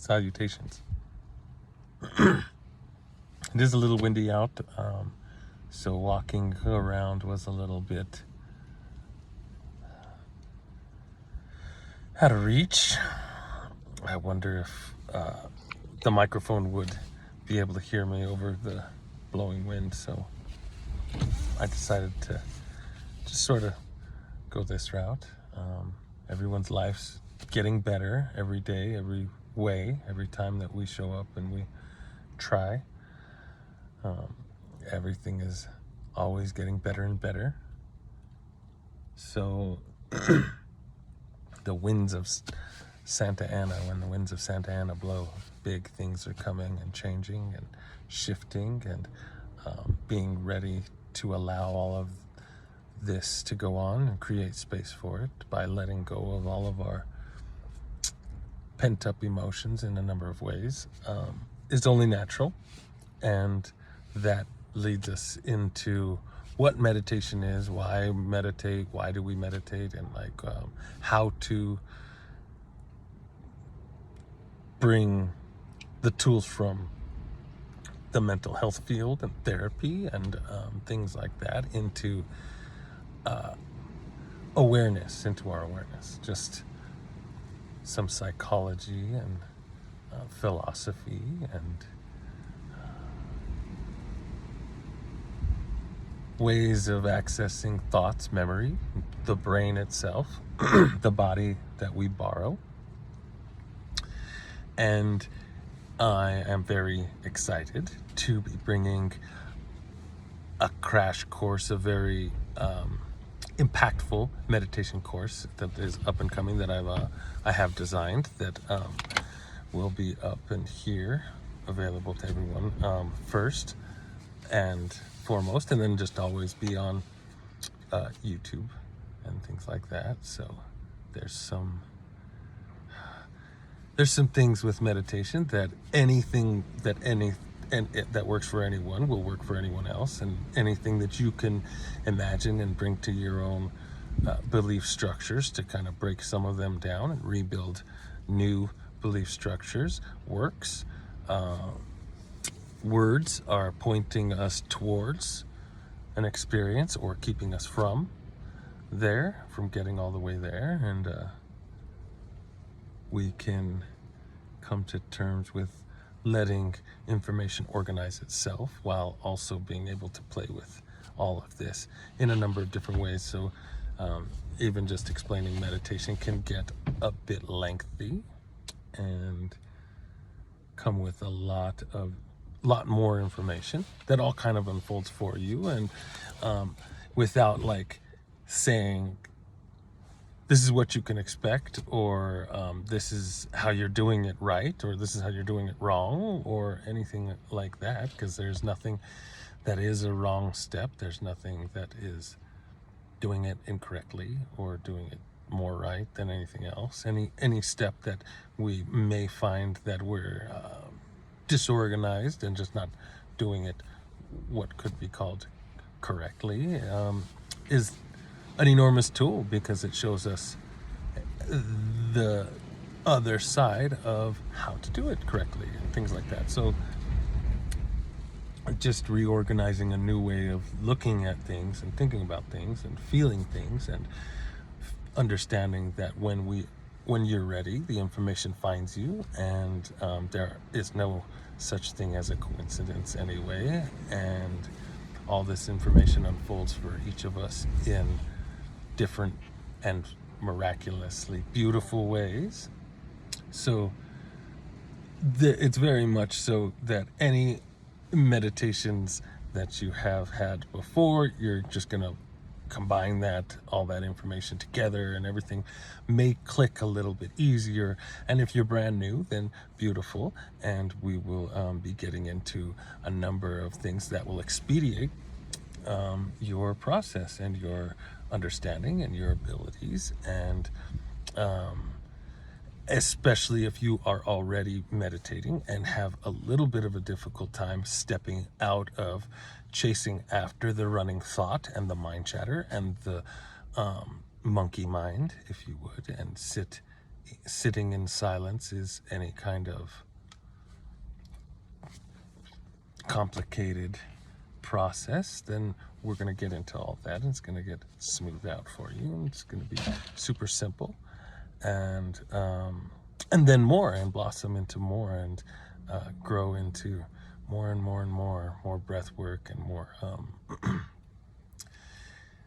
Salutations. It is a little windy out, so walking around was a little bit out of reach. I wonder if the microphone would be able to hear me over the blowing wind, so I decided to just sort of go this route. Everyone's life's getting better every day, every way, every time that we show up and we try. Everything is always getting better and better. So the winds of Santa Ana, when the winds of Santa Ana blow, big things are coming and changing and shifting, and being ready to allow all of this to go on and create space for it by letting go of all of our pent-up emotions in a number of ways is only natural. And that leads us into what meditation is, why meditate, why do we meditate, and how to bring the tools from the mental health field and therapy and things like that into awareness, into our awareness. Just some psychology and philosophy and ways of accessing thoughts, memory, the brain itself, the body that we borrow. And I am very excited to be bringing a crash course, a very impactful meditation course that is up and coming that I have designed that will be up and here, available to everyone first and foremost, and then just always be on YouTube and things like that. So there's some things with meditation that that works for anyone will work for anyone else, and anything that you can imagine and bring to your own belief structures to kind of break some of them down and rebuild new belief structures works. Words are pointing us towards an experience or keeping us from getting all the way there, and we can come to terms with letting information organize itself while also being able to play with all of this in a number of different ways. So even just explaining meditation can get a bit lengthy and come with a lot more information that all kind of unfolds for you, and without saying this is what you can expect, or this is how you're doing it right, or this is how you're doing it wrong, or anything like that, because there's nothing that is a wrong step. There's nothing that is doing it incorrectly or doing it more right than anything else. Any step that we may find that we're disorganized and just not doing it what could be called correctly is an enormous tool, because it shows us the other side of how to do it correctly and things like that. So just reorganizing a new way of looking at things and thinking about things and feeling things, and understanding that when you're ready, the information finds you, and there is no such thing as a coincidence anyway, and all this information unfolds for each of us in different and miraculously beautiful ways. So it's very much so that any meditations that you have had before, you're just going to combine all that information together, and everything may click a little bit easier. And if you're brand new, then beautiful, and we will be getting into a number of things that will expedite your process and your understanding and your abilities, and especially if you are already meditating and have a little bit of a difficult time stepping out of chasing after the running thought and the mind chatter and the monkey mind, if you would, and sit sitting in silence is any kind of complicated process, then we're going to get into all that, and it's going to get smoothed out for you, and it's going to be super simple, and then more, and blossom into more, and grow into more and more and more breath work, and more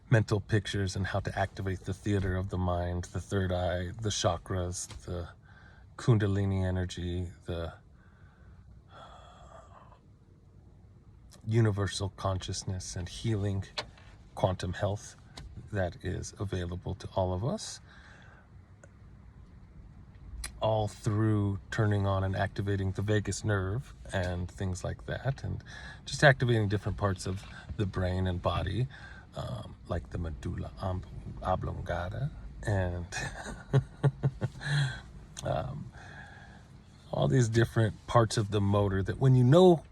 mental pictures, and how to activate the theater of the mind, the third eye, the chakras, the kundalini energy, the universal consciousness and healing quantum health that is available to all of us, all through turning on and activating the vagus nerve and things like that, and just activating different parts of the brain and body, like the medulla oblongata, and all these different parts of the motor, that when you know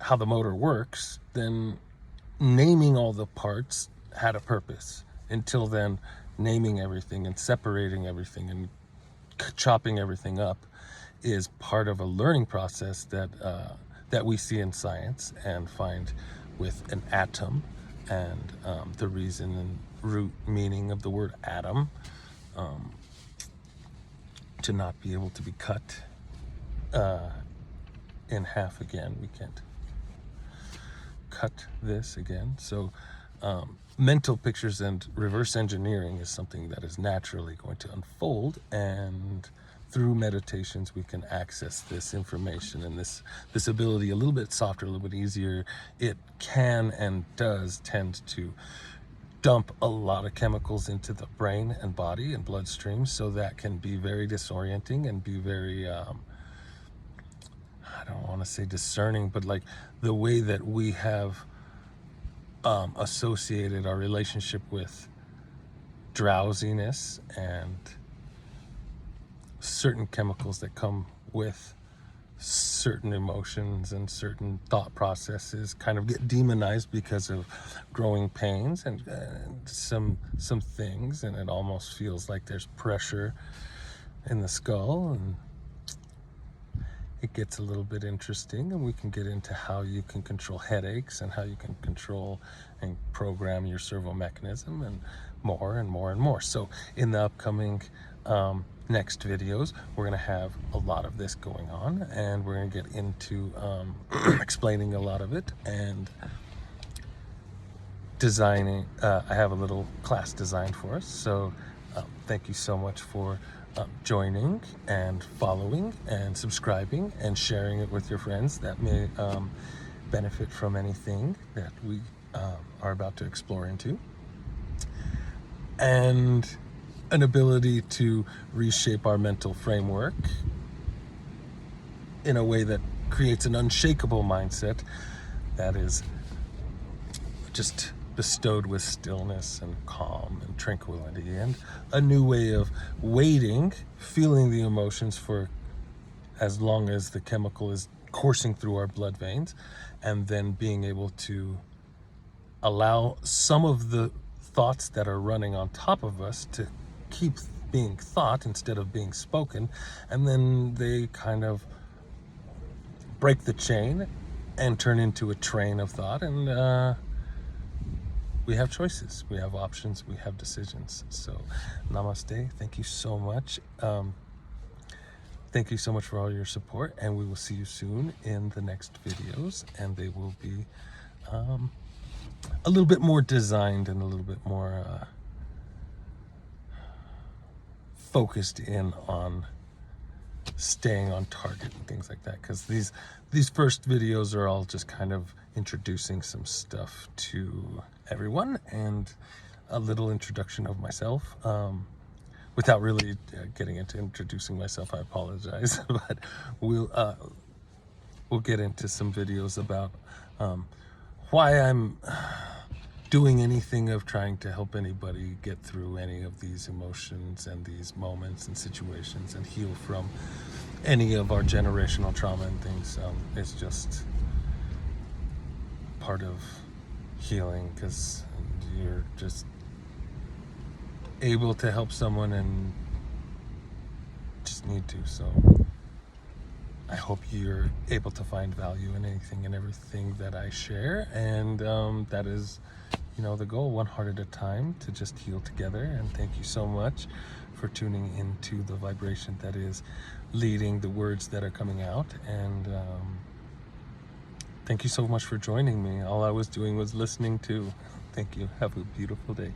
how the motor works, then naming all the parts had a purpose. Until then, naming everything and separating everything and chopping everything up is part of a learning process that we see in science and find with an atom, and the reason and root meaning of the word atom, to not be able to be cut in half again. We can't cut this again. So mental pictures and reverse engineering is something that is naturally going to unfold, and through meditations we can access this information and this ability a little bit softer, a little bit easier. It can and does tend to dump a lot of chemicals into the brain and body and bloodstream, so that can be very disorienting and be very I don't want to say discerning, but like the way that we have associated our relationship with drowsiness and certain chemicals that come with certain emotions and certain thought processes kind of get demonized because of growing pains and some things, and it almost feels like there's pressure in the skull, and it gets a little bit interesting, and we can get into how you can control headaches and how you can control and program your servo mechanism, and more and more and more. So in the upcoming next videos, we're going to have a lot of this going on, and we're going to get into explaining a lot of it and designing. I have a little class designed for us, so thank you so much for joining and following and subscribing and sharing it with your friends that may benefit from anything that we are about to explore into, and an ability to reshape our mental framework in a way that creates an unshakable mindset that is just bestowed with stillness and calm and tranquility, and a new way of waiting, feeling the emotions for as long as the chemical is coursing through our blood veins, and then being able to allow some of the thoughts that are running on top of us to keep being thought instead of being spoken, and then they kind of break the chain and turn into a train of thought, and we have choices, we have options, we have decisions. So namaste, thank you so much. Thank you so much for all your support, and we will see you soon in the next videos, and they will be a little bit more designed and a little bit more focused in on staying on target and things like that, because these first videos are all just kind of introducing some stuff to everyone and a little introduction of myself, without really getting into introducing myself. I apologize, but we'll get into some videos about why I'm doing anything of trying to help anybody get through any of these emotions and these moments and situations and heal from any of our generational trauma and things. It's just part of healing, because you're just able to help someone and just need to. So I hope you're able to find value in anything and everything that I share, and that is, the goal, one heart at a time, to just heal together. And thank you so much for tuning into the vibration that is leading the words that are coming out. And thank you so much for joining me. All I was doing was listening to. Thank you. Have a beautiful day.